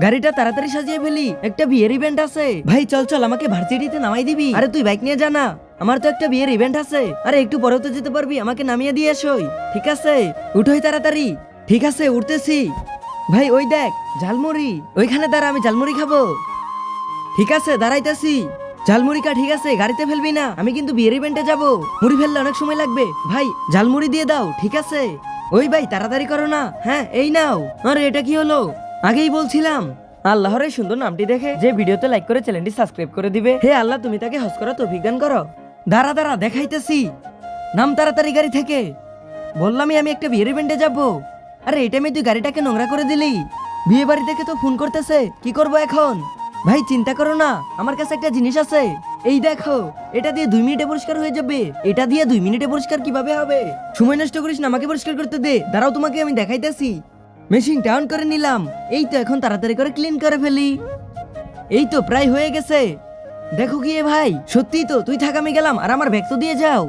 গাড়িটা তাড়াতাড়ি সাজিয়ে ফেলি, একটা বিয়ের ইভেন্ট আছে। ভাই চল চল, আমাকে ভার্সিটিতে নামাই দিবি। আরে তুই বাইক নিয়ে যা না, আমার তো একটা বিয়ের ইভেন্ট আছে। আরে একটু পরেও তো যেতে পারবি, আমাকে নামিয়ে দিয়ে এসোই। ঠিক আছে, উঠোই তাড়াতাড়ি। ঠিক আছে, উঠতেছি। ভাই ওই দেখ ঝালমুড়ি, ওইখানে দাঁড়া, আমি ঝালমুড়ি খাবো। ঠিক আছে, দাঁড়াইতেছি। ঝালমুড়িকা ঠিক আছে, গাড়িতে ফেলবি না, আমি কিন্তু বিয়ের ইভেন্টে যাব। মুড়ি ফেললে অনেক সময় লাগবে। ভাই ঝালমুড়ি দিয়ে দাও। ঠিক আছে ওই ভাই, তাড়াতাড়ি করো না। হ্যাঁ এই নাও। আরে এটা কি হলো, আগেই বলছিলাম। আল্লাহর এই সুন্দর নামটি দেখে যে ভিডিওতে লাইক করে চ্যানেলটি সাবস্ক্রাইব করে দিবে, হে আল্লাহ তুমি তাকে হজ করা তৌফিক দান করো। দাঁড়া দাঁড়া, দেখাইতেছি। নাম তাড়াতাড়ি গাড়ি থেকে। বললামই আমি একটা বিয়ের ইভেন্টে যাব। আরে এই টাইমে তুই গাড়িটাকে নোংরা করে দিলি। বিয়ে বাড়ি থেকে তো ফোন করতেছে, কি করব এখন? ভাই চিন্তা করো না, আমার কাছে একটা জিনিস আছে। এই দেখো, এটা দিয়ে 2 মিনিটে পরিষ্কার হয়ে যাবে। এটা দিয়ে 2 মিনিটে পরিষ্কার কিভাবে হবে? সময় নষ্ট করিস না, আমাকে পরিষ্কার করতে দে। দাঁড়াও, তোমাকে আমি দেখাইতেছি। মেশিন অন করে নিলাম। এই তো এখন তাড়াতাড়ি করে ক্লিন করে ফেলি। এই তো প্রায় হয়ে গেছে। দেখো কি এ ভাই, সত্যি তো। তুই থাক, আমি গেলাম। আর আমার ব্যাগ তো দিয়ে যাও।